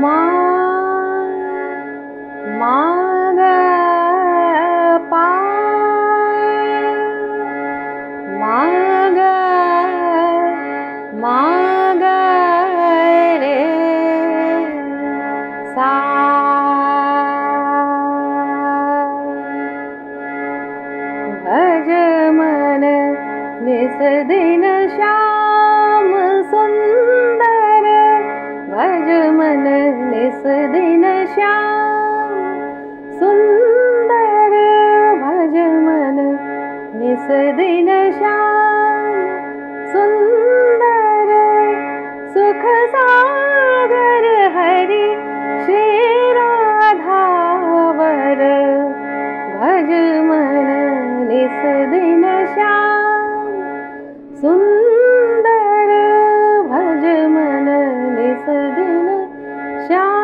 मा ग पा ग रे सा। भज मन निस दिन श्याम सुंदर, भज मन निस दिन श्याम सुंदर, भज मन निस दिन श्याम सुंदर। सुख सागर हरि श्री राधावर, भज मन निस दिन श्याम सुंदर, भज मन निस दिन श्याम।